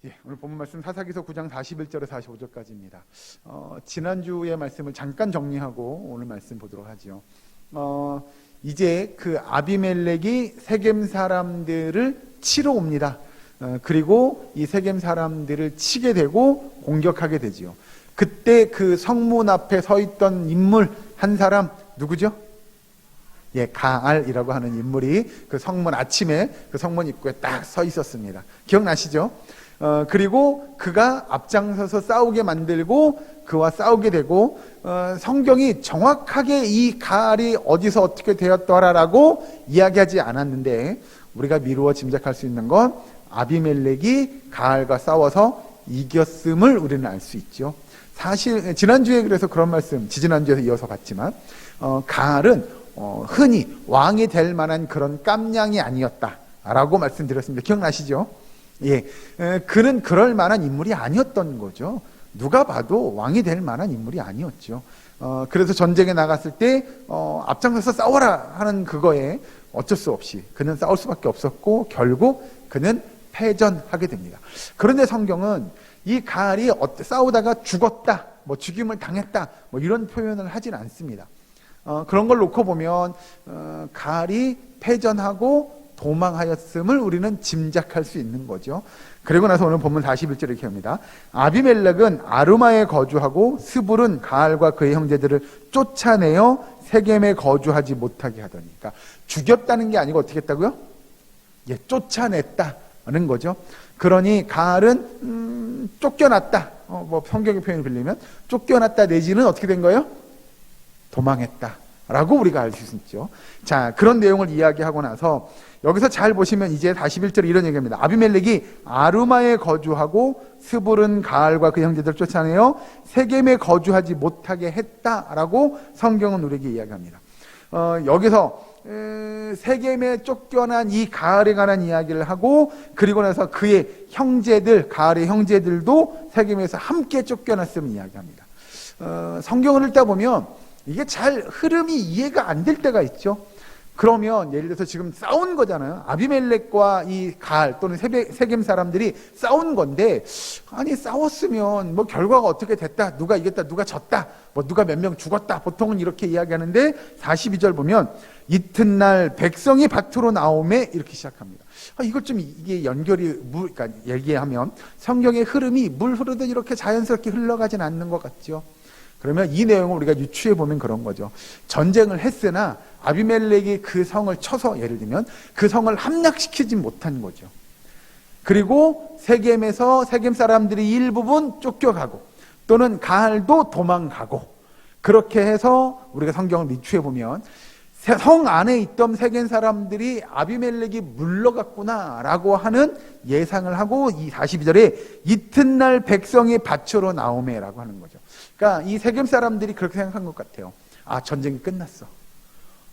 예, 오늘 본문 말씀 사사기서 9장 41절에서 45절까지입니다. 지난주의 말씀을 잠깐 정리하고 오늘 말씀 보도록 하죠. 이제 그 아비멜렉이 세겜 사람들을 치러 옵니다. 그리고 이 세겜 사람들을 치게 되고 공격하게 되지요. 그때 그 성문 앞에 서 있던 인물 한 사람 누구죠? 예, 가알이라고 하는 인물이 그 성문 아침에 그 성문 입구에 딱 서 있었습니다. 기억나시죠? 그리고 그가 앞장서서 싸우게 만들고 그와 싸우게 되고 성경이 정확하게 이 가알이 어디서 어떻게 되었더라라고 이야기하지 않았는데 우리가 미루어 짐작할 수 있는 건 아비멜렉이 가알과 싸워서 이겼음을 우리는 알 수 있죠. 사실 지난주에 그래서 그런 말씀 지지난주에서 이어서 봤지만 가알은 흔히 왕이 될 만한 그런 깜냥이 아니었다라고 말씀드렸습니다. 기억나시죠? 예, 그는 그럴 만한 인물이 아니었던 거죠. 누가 봐도 왕이 될 만한 인물이 아니었죠. 그래서 전쟁에 나갔을 때 앞장서서 싸워라 하는 그거에 어쩔 수 없이 그는 싸울 수밖에 없었고 결국 그는 패전하게 됩니다. 그런데 성경은 이 가알이 싸우다가 죽었다, 뭐 죽임을 당했다, 뭐 이런 표현을 하진 않습니다. 그런 걸 놓고 보면 가알이 패전하고 도망하였음을 우리는 짐작할 수 있는 거죠. 그리고 나서 오늘 본문 41절 이렇게 합니다. 아비멜렉은 아르마에 거주하고 스불은 가알과 그의 형제들을 쫓아내어 세겜에 거주하지 못하게 하더니, 그러니까 죽였다는 게 아니고 어떻게 했다고요? 예, 쫓아냈다는 거죠. 그러니 가알은 쫓겨났다. 뭐 성경의 표현을 빌리면 쫓겨났다 내지는 어떻게 된 거예요? 도망했다라고 우리가 알 수 있죠. 자, 그런 내용을 이야기하고 나서 여기서 잘 보시면 이제 41절에 이런 얘기합니다. 아비멜렉이 아르마에 거주하고 스불은 가알과 그 형제들을 쫓아내어 세겜에 거주하지 못하게 했다라고 성경은 우리에게 이야기합니다. 여기서 세겜에 쫓겨난 이 가알에 관한 이야기를 하고 그리고 나서 그의 형제들, 가알의 형제들도 세겜에서 함께 쫓겨났음을 이야기합니다. 성경을 읽다 보면 이게 잘 흐름이 이해가 안 될 때가 있죠. 그러면 예를 들어서 지금 싸운 거잖아요. 아비멜렉과 이 가알 또는 세겜 사람들이 싸운 건데, 아니 싸웠으면 뭐 결과가 어떻게 됐다, 누가 이겼다, 누가 졌다, 뭐 누가 몇 명 죽었다, 보통은 이렇게 이야기하는데 42절 보면 이튿날 백성이 밭으로 나오매 이렇게 시작합니다. 이걸 좀 이게 연결이 그러니까 얘기하면 성경의 흐름이 물 흐르듯 이렇게 자연스럽게 흘러가진 않는 것 같죠. 그러면 이 내용을 우리가 유추해 보면 그런 거죠. 전쟁을 했으나 아비멜렉이 그 성을 쳐서 예를 들면 그 성을 함락시키지 못한 거죠. 그리고 세겜에서 세겜 사람들이 일부분 쫓겨가고 또는 가알도 도망가고 그렇게 해서 우리가 성경을 유추해 보면 성 안에 있던 세겜 사람들이 아비멜렉이 물러갔구나라고 하는 예상을 하고 이 42절에 이튿날 백성이 밭으로 나오매라고 하는 거죠. 그러니까 이 세겜 사람들이 그렇게 생각한 것 같아요. 아, 전쟁이 끝났어.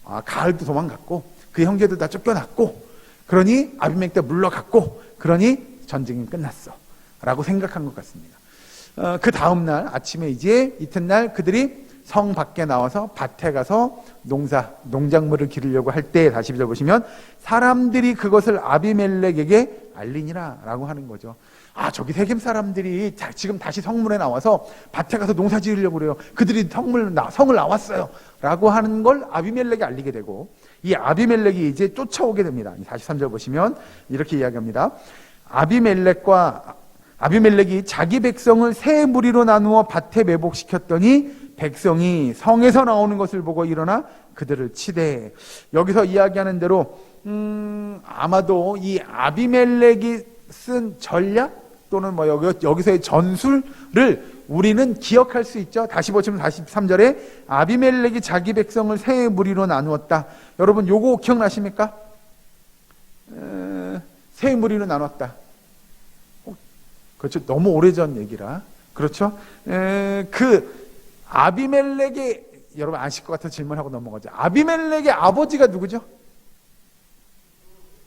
아, 가알도 도망갔고 그 형제도 다 쫓겨났고 그러니 아비멜렉도 물러갔고 그러니 전쟁이 끝났어 라고 생각한 것 같습니다. 그 다음날 아침에 이제 이튿날 그들이 성 밖에 나와서 밭에 가서 농작물을 기르려고 할 때 42절 보시면 사람들이 그것을 아비멜렉에게 알리니라 라고 하는 거죠. 아, 저기 세겜 사람들이 지금 다시 성문에 나와서 밭에 가서 농사 지으려고 그래요. 그들이 성을 나왔어요 라고 하는 걸 아비멜렉이 알리게 되고 이 아비멜렉이 이제 쫓아오게 됩니다. 43절 보시면 이렇게 이야기합니다. 아비멜렉이 자기 백성을 세 무리로 나누어 밭에 매복시켰더니 백성이 성에서 나오는 것을 보고 일어나 그들을 치되, 여기서 이야기하는 대로 아마도 이 아비멜렉이 쓴 전략 또는 뭐 여기서의 전술을 우리는 기억할 수 있죠. 다시 보시면 43절에 아비멜렉이 자기 백성을 세 무리로 나누었다. 여러분 요거 기억나십니까? 세 무리로 나눴다. 그렇죠. 너무 오래전 얘기라. 그렇죠. 그 아비멜렉의, 여러분 아실 것 같아서 질문하고 넘어가죠. 아비멜렉의 아버지가 누구죠?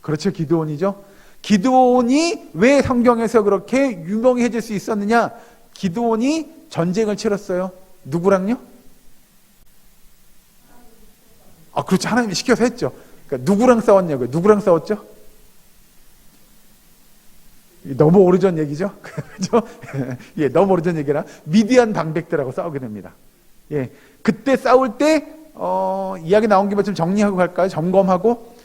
그렇죠. 기드온이죠. 기드온이 왜 성경에서 그렇게 유명해질 수 있었느냐? 기드온이 전쟁을 치렀어요. 누구랑요? 아, 그렇죠. 하나님이 시켜서 했죠. 그러니까 누구랑 싸웠냐고요? 누구랑 싸웠죠? 너무 오래전 얘기죠. 그죠? 예, 너무 오래전 얘기라 미디안 방백들하고 싸우게 됩니다. 예, 그때 싸울 때 이야기 나온 김에 좀 정리하고 갈까요? 점검하고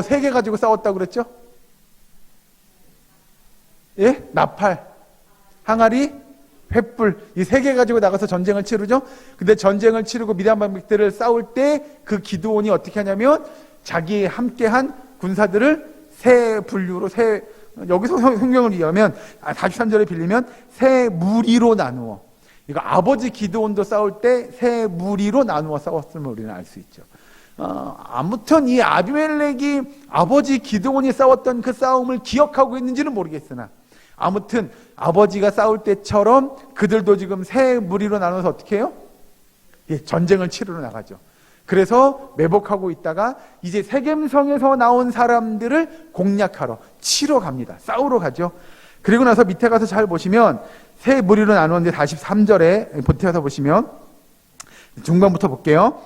세 개 가지고 싸웠다고 그랬죠? 예, 나팔, 항아리, 횃불 이 세 개 가지고 나가서 전쟁을 치르죠. 근데 전쟁을 치르고 미디안 방백들을 싸울 때 그 기드온이 어떻게 하냐면 자기 함께한 군사들을 세 분류로 여기서 성경을 이해하면 43절에 빌리면 세 무리로 나누어 이거 아버지 기드온도 싸울 때 세 무리로 나누어 싸웠음을 우리는 알 수 있죠. 아무튼 이 아비멜렉이 아버지 기드온이 싸웠던 그 싸움을 기억하고 있는지는 모르겠으나 아무튼 아버지가 싸울 때처럼 그들도 지금 세 무리로 나눠서 어떻게 해요? 예, 전쟁을 치르러 나가죠. 그래서 매복하고 있다가 이제 세겜성에서 나온 사람들을 공략하러 치러 갑니다. 싸우러 가죠. 그리고 나서 밑에 가서 잘 보시면 세 무리로 나누었는데 43절에 보태서 보시면 중간부터 볼게요.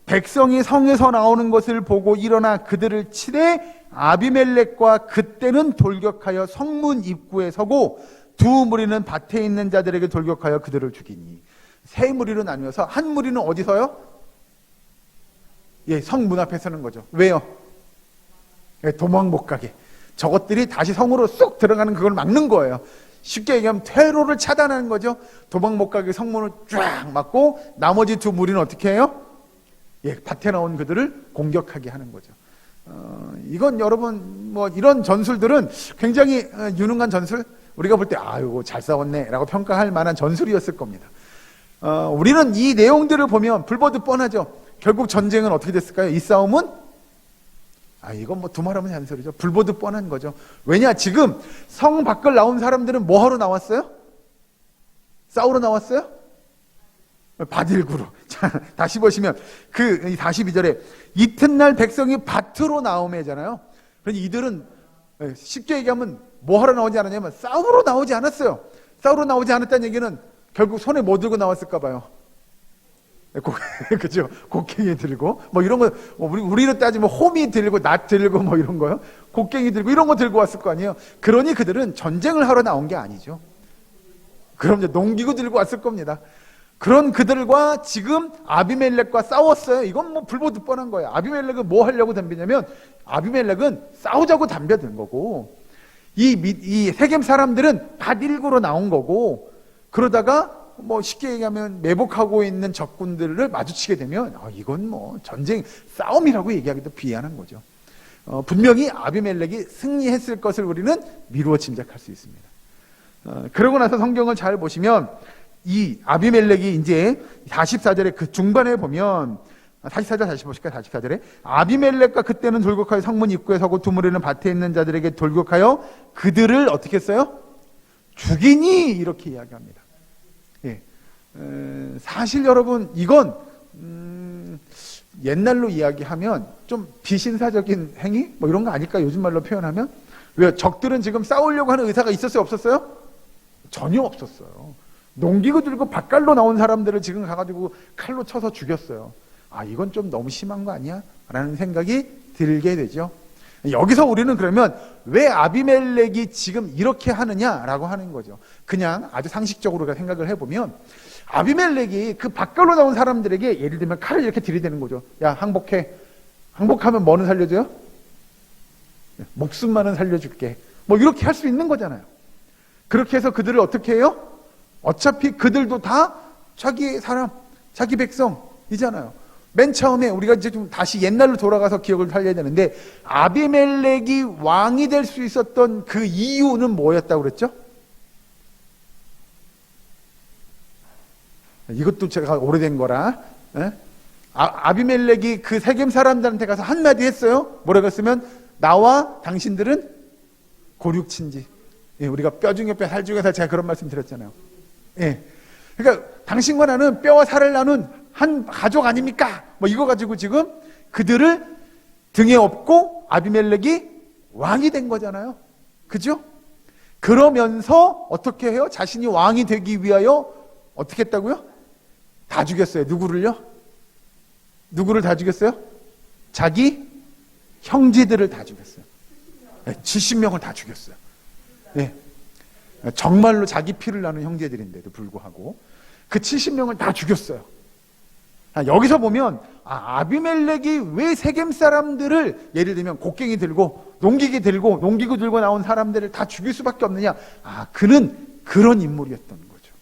백성이 성에서 나오는 것을 보고 일어나 그들을 치되 아비멜렉과 그때는 돌격하여 성문 입구에 서고 두 무리는 밭에 있는 자들에게 돌격하여 그들을 죽이니. 세 무리로 나누어서 한 무리는 어디 서요? 예, 성문 앞에 서는 거죠. 왜요? 예, 도망 못 가게. 저것들이 다시 성으로 쏙 들어가는 그걸 막는 거예요. 쉽게 얘기하면 퇴로를 차단하는 거죠. 도망 못 가게 성문을 쫙 막고 나머지 두 무리는 어떻게 해요? 예, 밭에 나온 그들을 공격하게 하는 거죠. 이건 여러분 이런 전술들은 굉장히 유능한 전술, 우리가 볼 때 아이고 잘 싸웠네라고 평가할 만한 전술이었을 겁니다. 우리는 이 내용들을 보면 불보듯 뻔하죠. 결국 전쟁은 어떻게 됐을까요? 이 싸움은 이건 두말하면 잔소리죠. 불보듯 뻔한 거죠. 왜냐, 지금 성 밖을 나온 사람들은 뭐 하러 나왔어요? 싸우러 나왔어요? 밭일구로. 자, 다시 보시면 그 42절에 이튿날 백성이 밭으로 나오매잖아요. 그러니 이들은 쉽게 얘기하면 뭐 하러 나오지 않았냐면 싸우러 나오지 않았어요. 싸우러 나오지 않았다는 얘기는 결국 손에 뭐 들고 나왔을까 봐요. 그죠? 곡괭이 들고 이런 거 우리로 따지면 호미 들고 낫 들고 이런 거요. 곡괭이 들고 이런 거 들고 왔을 거 아니에요. 그러니 그들은 전쟁을 하러 나온 게 아니죠. 그럼 이제 농기구 들고 왔을 겁니다. 그런 그들과 지금 아비멜렉과 싸웠어요. 이건 불보듯 뻔한 거예요. 아비멜렉은 뭐 하려고 덤비냐면 아비멜렉은 싸우자고 덤벼든 거고 이 세겜 사람들은 밭 일구로 나온 거고 그러다가 쉽게 얘기하면 매복하고 있는 적군들을 마주치게 되면 이건 전쟁 싸움이라고 얘기하기도 비한한 거죠. 분명히 아비멜렉이 승리했을 것을 우리는 미루어 짐작할 수 있습니다. 그러고 나서 성경을 잘 보시면 이 아비멜렉이 이제 44절에 그 중반에 보면 44절 다시 보실까요? 44절에 아비멜렉과 그때는 돌격하여 성문 입구에 서고 두 무리는 밭에 있는 자들에게 돌격하여 그들을 어떻게 했어요? 죽이니 이렇게 이야기합니다. 예. 사실 여러분 이건 옛날로 이야기하면 좀 비신사적인 행위 이런 거 아닐까 요즘 말로 표현하면. 왜 적들은 지금 싸우려고 하는 의사가 있었어요 없었어요? 전혀 없었어요. 농기구 들고 밭갈로 나온 사람들을 지금 가가지고 칼로 쳐서 죽였어요. 이건 좀 너무 심한 거 아니야? 라는 생각이 들게 되죠. 여기서 우리는 그러면 왜 아비멜렉이 지금 이렇게 하느냐라고 하는 거죠. 그냥 아주 상식적으로 생각을 해보면 아비멜렉이 그 밭갈로 나온 사람들에게 예를 들면 칼을 이렇게 들이대는 거죠. 야, 항복해. 항복하면 뭐는 살려줘요? 목숨만은 살려줄게. 이렇게 할 수 있는 거잖아요. 그렇게 해서 그들을 어떻게 해요? 어차피 그들도 다 자기 사람, 자기 백성이잖아요. 맨 처음에 우리가 이제 좀 다시 옛날로 돌아가서 기억을 살려야 되는데 아비멜렉이 왕이 될 수 있었던 그 이유는 뭐였다고 그랬죠? 이것도 제가 오래된 거라. 아비멜렉이 그 세겜 사람들한테 가서 한마디 했어요. 뭐라고 했으면 나와 당신들은 고륙친지. 우리가 뼈 중에 뼈, 살 중에 살, 제가 그런 말씀 드렸잖아요. 그러니까 당신과 나는 뼈와 살을 나눈 한 가족 아닙니까? 이거 가지고 지금 그들을 등에 업고 아비멜렉이 왕이 된 거잖아요. 그죠? 그러면서 어떻게 해요? 자신이 왕이 되기 위하여 어떻게 했다고요? 다 죽였어요. 누구를요? 누구를 다 죽였어요? 자기 형제들을 다 죽였어요. 70명을 다 죽였어요. 예. 정말로 자기 피를 나눈 형제들인데도 불구하고 그 70명을 다 죽였어요. 여기서 보면 아비멜렉이 왜 세겜 사람들을 예를 들면 곡괭이 들고 농기구 들고 나온 사람들을 다 죽일 수밖에 없느냐. 그는 그런 인물이었던 거죠.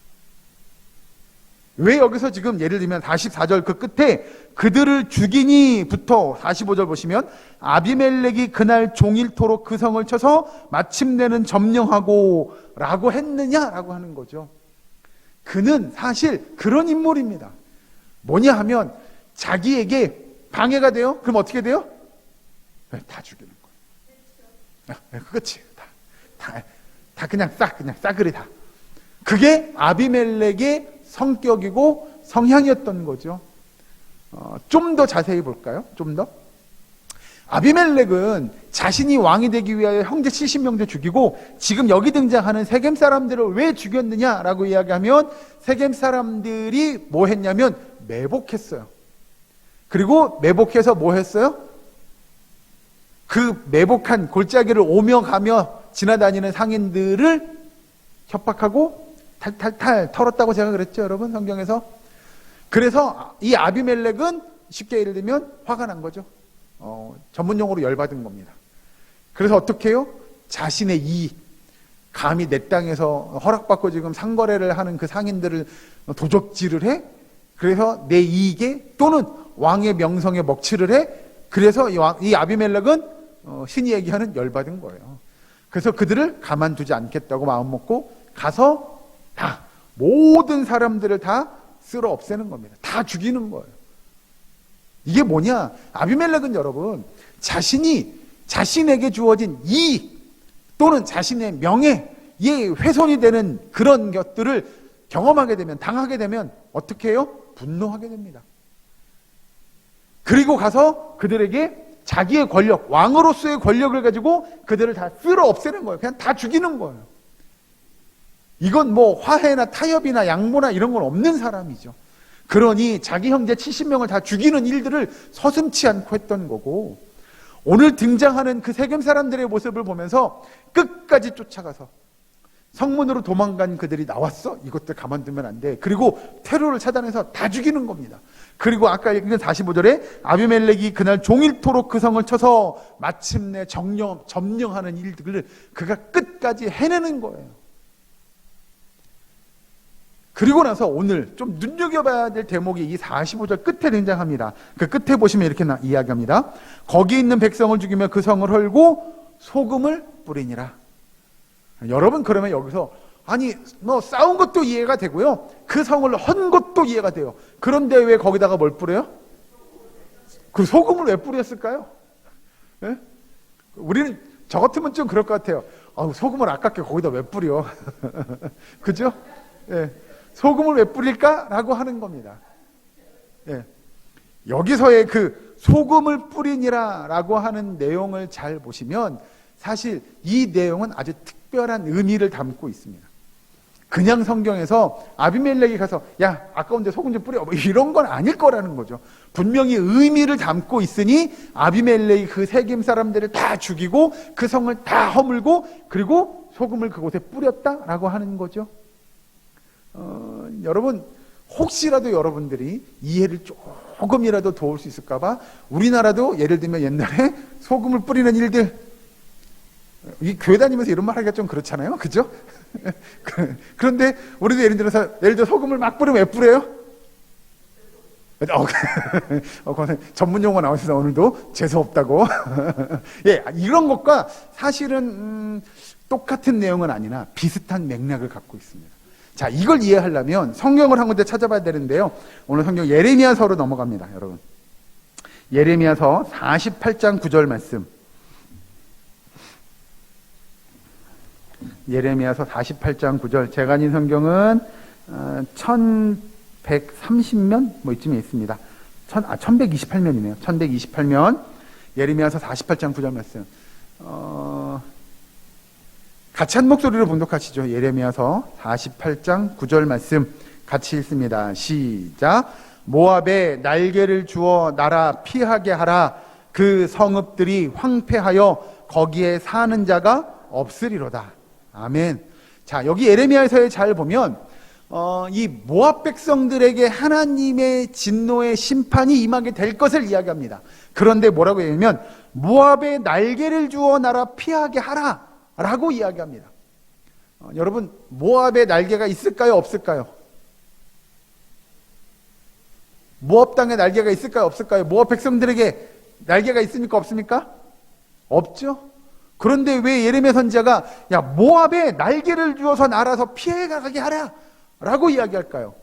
왜 여기서 지금 예를 들면 44절 그 끝에 그들을 죽이니부터 45절 보시면 아비멜렉이 그날 종일토록 그 성을 쳐서 마침내는 점령하고 라고 했느냐라고 하는 거죠. 그는 사실 그런 인물입니다. 뭐냐 하면 자기에게 방해가 돼요? 그럼 어떻게 돼요? 다 죽이는 거예요. 그렇지. 다 그냥 싸그리 다. 그게 아비멜렉의 성격이고 성향이었던 거죠. 좀 더 자세히 볼까요? 좀 더. 아비멜렉은 자신이 왕이 되기 위하여 형제 70명도 죽이고 지금 여기 등장하는 세겜 사람들을 왜 죽였느냐라고 이야기하면 세겜 사람들이 뭐 했냐면 매복했어요. 그리고 매복해서 뭐 했어요? 그 매복한 골짜기를 오며 가며 지나다니는 상인들을 협박하고 탈탈탈 털었다고 제가 그랬죠, 여러분, 성경에서. 그래서 이 아비멜렉은 쉽게 예를 들면 화가 난 거죠. 전문 용어로 열받은 겁니다. 그래서 어떻게 해요? 자신의 이익, 감히 내 땅에서 허락받고 지금 상거래를 하는 그 상인들을 도적질을 해? 그래서 내 이익에 또는 왕의 명성에 먹칠을 해? 그래서 이 아비멜렉은 신이 얘기하는 열받은 거예요. 그래서 그들을 가만두지 않겠다고 마음먹고 가서 다 모든 사람들을 다 쓸어 없애는 겁니다. 다 죽이는 거예요. 이게 뭐냐? 아비멜렉은 여러분 자신에게 주어진 이익 또는 자신의 명예에 훼손이 되는 그런 것들을 경험하게 되면, 당하게 되면 어떻게 해요? 분노하게 됩니다. 그리고 가서 그들에게 자기의 권력, 왕으로서의 권력을 가지고 그들을 다 쓸어 없애는 거예요. 그냥 다 죽이는 거예요. 이건 뭐 화해나 타협이나 양보나 이런 건 없는 사람이죠. 그러니 자기 형제 70명을 다 죽이는 일들을 서슴지 않고 했던 거고, 오늘 등장하는 그 세겜 사람들의 모습을 보면서 끝까지 쫓아가서 성문으로 도망간 그들이 나왔어? 이것들 가만두면 안 돼. 그리고 테러를 차단해서 다 죽이는 겁니다. 그리고 아까 읽은 45절에 아비멜렉이 그날 종일토록 그 성을 쳐서 마침내 점령하는 일들을 그가 끝까지 해내는 거예요. 그리고 나서 오늘 좀 눈여겨봐야 될 대목이 이 45절 끝에 등장합니다. 그 끝에 보시면 이렇게 이야기합니다. 거기 있는 백성을 죽이며 그 성을 헐고 소금을 뿌리니라. 여러분, 그러면 여기서 아니 뭐 싸운 것도 이해가 되고요, 그 성을 헌 것도 이해가 돼요. 그런데 왜 거기다가 뭘 뿌려요? 그 소금을 왜 뿌렸을까요? 예? 우리는 저 같으면 좀 그럴 것 같아요. 소금을 아깝게 거기다 왜 뿌려? 그죠? 예. 소금을 왜 뿌릴까라고 하는 겁니다. 예. 여기서의 그 소금을 뿌리니라라고 하는 내용을 잘 보시면 사실 이 내용은 아주 특별한 의미를 담고 있습니다. 그냥 성경에서 아비멜렉이 가서 야 아까운데 소금 좀 뿌려, 뭐 이런 건 아닐 거라는 거죠. 분명히 의미를 담고 있으니 아비멜렉이 그 세겜 사람들을 다 죽이고 그 성을 다 허물고 그리고 소금을 그곳에 뿌렸다라고 하는 거죠. 여러분, 혹시라도 여러분들이 이해를 조금이라도 도울 수 있을까봐 우리나라도 예를 들면 옛날에 소금을 뿌리는 일들, 이 교회 다니면서 이런 말 하기가 좀 그렇잖아요, 그죠? 그런데 우리도 예를 들어 소금을 막 뿌리면 왜 뿌려요? 전문 용어 나오셔서 오늘도 재수 없다고. 예, 이런 것과 사실은 똑같은 내용은 아니나 비슷한 맥락을 갖고 있습니다. 자, 이걸 이해하려면 성경을 한 군데 찾아봐야 되는데요. 오늘 성경 예레미야서로 넘어갑니다, 여러분. 예레미야서 48장 9절 말씀. 예레미야서 48장 9절. 제가 아닌 성경은 1130면 뭐 이쯤에 있습니다. 1128면이네요. 1128면. 예레미야서 48장 9절 말씀. 같이 한 목소리로 봉독하시죠. 예레미야서 48장 9절 말씀 같이 읽습니다. 시작. 모압에 날개를 주어 날아 피하게 하라. 그 성읍들이 황폐하여 거기에 사는 자가 없으리로다. 아멘. 자, 여기 예레미야서에 잘 보면 이 모압 백성들에게 하나님의 진노의 심판이 임하게 될 것을 이야기합니다. 그런데 뭐라고 얘기하면 모압의 날개를 주어 나라 피하게 하라 라고 이야기합니다. 여러분, 모압의 날개가 있을까요, 없을까요? 모압 땅에 날개가 있을까요, 없을까요? 모압 백성들에게 날개가 있습니까, 없습니까? 없죠. 그런데 왜 예레미야 선지자가 야, 모압에 날개를 주어서 날아서 피해가게 하라 라고 이야기할까요?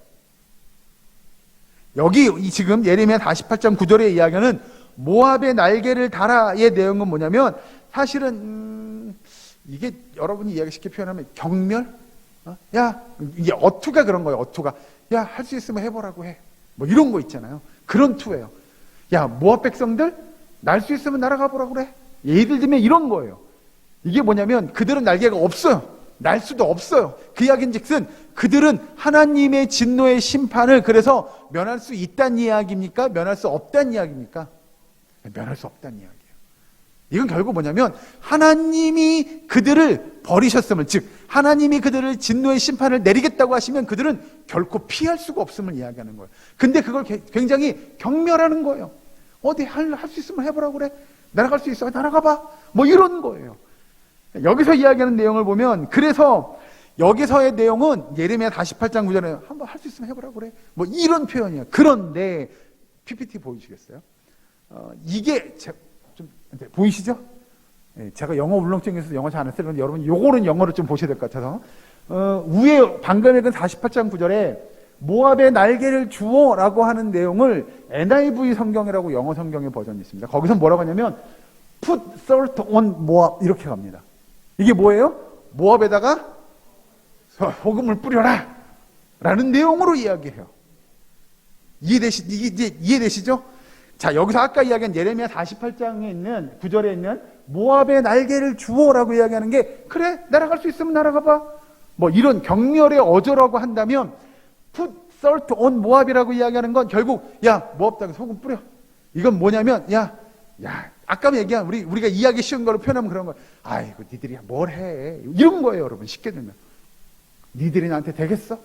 여기 지금 예레미야 48장 9절의 이야기는 모압의 날개를 달아의 내용은 뭐냐면 사실은 이게 여러분이 이야기 쉽게 표현하면 경멸? 야, 이게 어투가 그런 거예요. 어투가. 야, 할 수 있으면 해보라고 해. 뭐 이런 거 있잖아요. 그런 투예요. 야, 모압 백성들 날 수 있으면 날아가 보라고 그래. 예를 들면 이런 거예요. 이게 뭐냐면 그들은 날개가 없어요. 날 수도 없어요. 그 이야기인즉슨 그들은 하나님의 진노의 심판을 그래서 면할 수 있다는 이야기입니까? 면할 수 없다는 이야기입니까? 면할 수 없다는 이야기예요. 이건 결국 뭐냐면 하나님이 그들을 버리셨음을, 즉 하나님이 그들을 진노의 심판을 내리겠다고 하시면 그들은 결코 피할 수가 없음을 이야기하는 거예요. 근데 그걸 굉장히 경멸하는 거예요. 어디 할 수 있으면 해보라고 그래. 날아갈 수 있어. 날아가봐. 뭐 이런 거예요. 여기서 이야기하는 내용을 보면 그래서 여기서의 내용은 예레미야 48장 9절에 한번 할 수 있으면 해보라고 그래. 뭐 이런 표현이에요. 그런데 PPT 보이시겠어요? 이게 좀 보이시죠? 제가 영어 울렁증이 있어서 영어 잘 안 쓰는데 여러분 요거는 영어로 좀 보셔야 될 것 같아서 위에 방금 읽은 48장 9절에 모압의 날개를 주어 라고 하는 내용을 NIV 성경이라고 영어 성경의 버전이 있습니다. 거기서 뭐라고 하냐면 Put salt on Moab 이렇게 갑니다. 이게 뭐예요? 모압에다가 소금을 뿌려라 라는 내용으로 이야기해요. 이해되시죠? 자, 여기서 아까 이야기한 예레미야 48장에 있는 9절에 있는 모압의 날개를 주어라고 이야기하는 게 그래 날아갈 수 있으면 날아가봐. 뭐 이런 경멸의 어조라고 한다면 Put salt on 모압이라고 이야기하는 건 결국 야 모압 땅에 소금 뿌려. 이건 뭐냐면 야 아까 얘기한 우리가 이해하기 쉬운 거로 표현하면 그런 거예요. 아이고 니들이 뭘 해. 이런 거예요 여러분. 쉽게 들면 니들이 나한테 되겠어?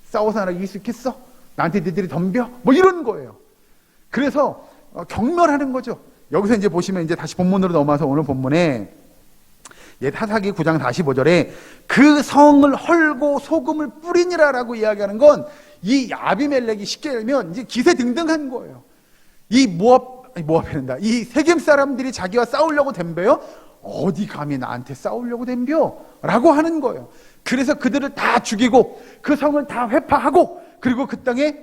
싸워서 나를 이길 수 있겠어? 나한테 니들이 덤벼? 뭐 이런 거예요. 그래서 경멸하는 거죠. 여기서 이제 보시면 이제 다시 본문으로 넘어와서 오늘 본문에 사사기 9장 45절에 그 성을 헐고 소금을 뿌리니라라고 이야기하는 건 이 아비멜렉이 쉽게 들면 이제 기세등등한 거예요. 이 모압이란다. 이 세겜 사람들이 자기와 싸우려고 덤벼요? 어디 감히 나한테 싸우려고 덤벼? 라고 하는 거예요. 그래서 그들을 다 죽이고 그 성을 다 회파하고 그리고 그 땅에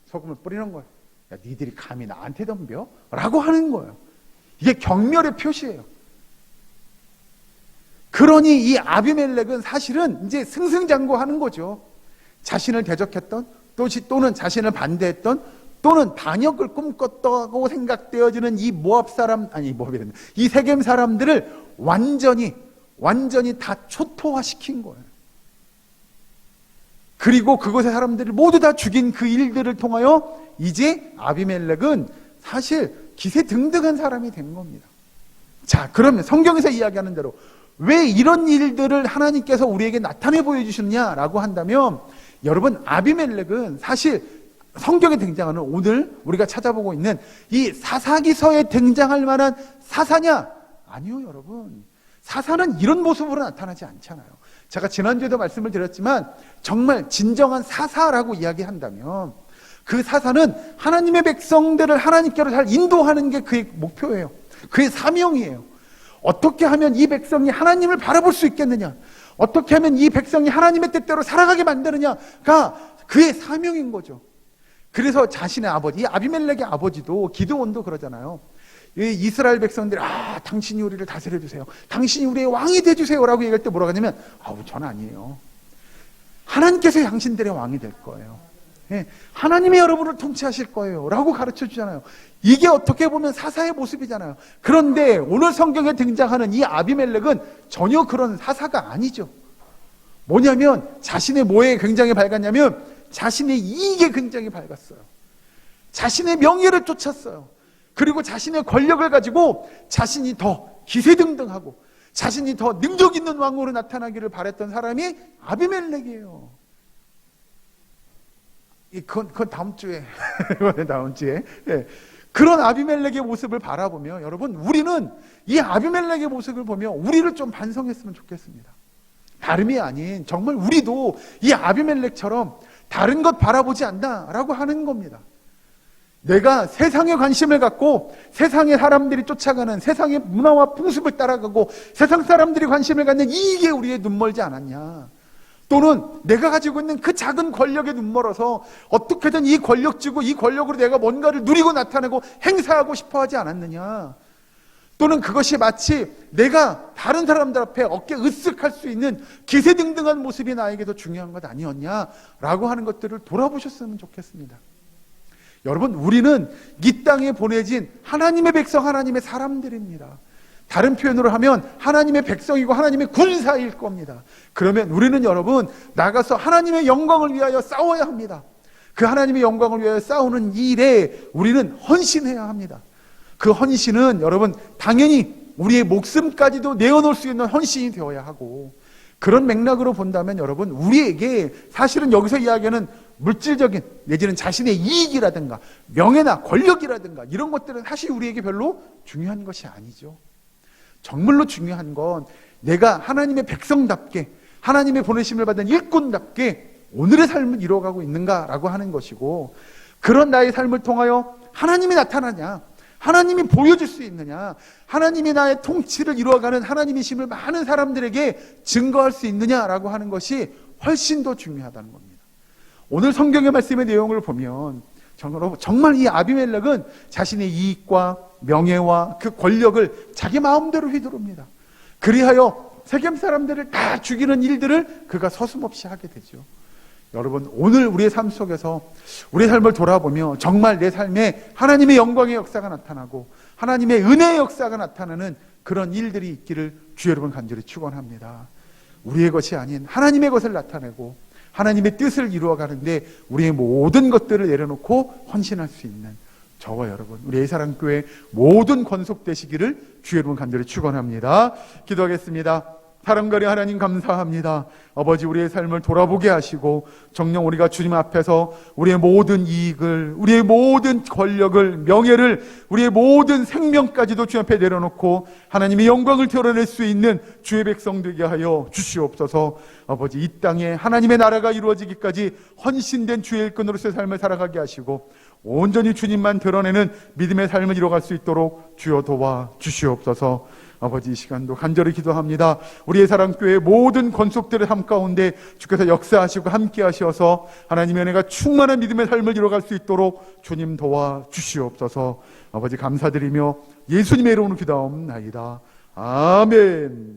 소금을 뿌리는 거예요. 야, 니들이 감히 나한테 덤벼? 라고 하는 거예요. 이게 경멸의 표시예요. 그러니 이 아비멜렉은 사실은 이제 승승장구하는 거죠. 자신을 대적했던 또는 자신을 반대했던 또는 반역을 꿈꿨다고 생각되어지는 이 이 세겜 사람들을 완전히 다 초토화시킨 거예요. 그리고 그곳의 사람들을 모두 다 죽인 그 일들을 통하여 이제 아비멜렉은 사실 기세등등한 사람이 된 겁니다. 자, 그러면 성경에서 이야기하는 대로 왜 이런 일들을 하나님께서 우리에게 나타내 보여주셨냐라고 한다면 여러분 아비멜렉은 사실 성경에 등장하는 오늘 우리가 찾아보고 있는 이 사사기서에 등장할 만한 사사냐? 아니요 여러분. 사사는 이런 모습으로 나타나지 않잖아요. 제가 지난주에도 말씀을 드렸지만 정말 진정한 사사라고 이야기한다면 그 사사는 하나님의 백성들을 하나님께로 잘 인도하는 게 그의 목표예요. 그의 사명이에요. 어떻게 하면 이 백성이 하나님을 바라볼 수 있겠느냐? 어떻게 하면 이 백성이 하나님의 뜻대로 살아가게 만드느냐가 그의 사명인 거죠. 그래서 자신의 아버지, 이 아비멜렉의 아버지도 기드온도 그러잖아요. 이 이스라엘 백성들이 당신이 우리를 다스려 주세요. 당신이 우리의 왕이 돼 주세요라고 얘기할 때 뭐라고 하냐면 전 아니에요. 하나님께서 당신들의 왕이 될 거예요. 하나님이 여러분을 통치하실 거예요 라고 가르쳐 주잖아요. 이게 어떻게 보면 사사의 모습이잖아요. 그런데 오늘 성경에 등장하는 이 아비멜렉은 전혀 그런 사사가 아니죠. 뭐냐면 자신의 뭐에 굉장히 밝았냐면 자신의 이익에 굉장히 밝았어요. 자신의 명예를 쫓았어요. 그리고 자신의 권력을 가지고 자신이 더 기세등등하고 자신이 더 능력 있는 왕으로 나타나기를 바랬던 사람이 아비멜렉이에요. 그건 다음 주에 다음 주에. 예. 그런 아비멜렉의 모습을 바라보며 여러분, 우리는 이 아비멜렉의 모습을 보며 우리를 좀 반성했으면 좋겠습니다. 다름이 아닌 정말 우리도 이 아비멜렉처럼 다른 것 바라보지 않나라고 하는 겁니다. 내가 세상에 관심을 갖고 세상의 사람들이 쫓아가는 세상의 문화와 풍습을 따라가고 세상 사람들이 관심을 갖는 이게 우리의 눈멀지 않았냐, 또는 내가 가지고 있는 그 작은 권력에 눈멀어서 어떻게든 이 권력 쥐고 이 권력으로 내가 뭔가를 누리고 나타내고 행사하고 싶어 하지 않았느냐, 또는 그것이 마치 내가 다른 사람들 앞에 어깨 으쓱할 수 있는 기세등등한 모습이 나에게 더 중요한 것 아니었냐라고 하는 것들을 돌아보셨으면 좋겠습니다. 여러분, 우리는 이 땅에 보내진 하나님의 백성, 하나님의 사람들입니다. 다른 표현으로 하면 하나님의 백성이고 하나님의 군사일 겁니다. 그러면 우리는 여러분, 나가서 하나님의 영광을 위하여 싸워야 합니다. 그 하나님의 영광을 위하여 싸우는 일에 우리는 헌신해야 합니다. 그 헌신은 여러분, 당연히 우리의 목숨까지도 내어놓을 수 있는 헌신이 되어야 하고, 그런 맥락으로 본다면 여러분, 우리에게 사실은 여기서 이야기하는 물질적인 내지는 자신의 이익이라든가 명예나 권력이라든가 이런 것들은 사실 우리에게 별로 중요한 것이 아니죠. 정말로 중요한 건 내가 하나님의 백성답게, 하나님의 보내심을 받은 일꾼답게 오늘의 삶을 이루어가고 있는가라고 하는 것이고, 그런 나의 삶을 통하여 하나님이 나타나냐, 하나님이 보여줄 수 있느냐, 하나님이 나의 통치를 이루어가는 하나님이심을 많은 사람들에게 증거할 수 있느냐라고 하는 것이 훨씬 더 중요하다는 겁니다. 오늘 성경의 말씀의 내용을 보면 정말 이 아비멜렉은 자신의 이익과 명예와 그 권력을 자기 마음대로 휘두릅니다. 그리하여 세겜 사람들을 다 죽이는 일들을 그가 서슴없이 하게 되죠. 여러분, 오늘 우리의 삶 속에서 우리의 삶을 돌아보며 정말 내 삶에 하나님의 영광의 역사가 나타나고 하나님의 은혜의 역사가 나타나는 그런 일들이 있기를 주 여러분 간절히 축원합니다. 우리의 것이 아닌 하나님의 것을 나타내고 하나님의 뜻을 이루어가는데 우리의 모든 것들을 내려놓고 헌신할 수 있는 저와 여러분, 우리 예사랑교회 모든 권속되시기를 주 여러분 간절히 축원합니다. 기도하겠습니다. 사랑가리 하나님, 감사합니다. 아버지, 우리의 삶을 돌아보게 하시고 정녕 우리가 주님 앞에서 우리의 모든 이익을, 우리의 모든 권력을, 명예를, 우리의 모든 생명까지도 주 앞에 내려놓고 하나님의 영광을 드러낼 수 있는 주의 백성 되게 하여 주시옵소서. 아버지, 이 땅에 하나님의 나라가 이루어지기까지 헌신된 주의 일꾼으로서의 삶을 살아가게 하시고 온전히 주님만 드러내는 믿음의 삶을 이뤄갈 수 있도록 주여 도와 주시옵소서. 아버지, 이 시간도 간절히 기도합니다. 우리의 사랑교회 모든 권속들의 삶 가운데 주께서 역사하시고 함께 하셔서 하나님의 은혜가 충만한 믿음의 삶을 이뤄갈 수 있도록 주님 도와 주시옵소서. 아버지, 감사드리며 예수님의 이름으로 기도하옵나이다. 아멘.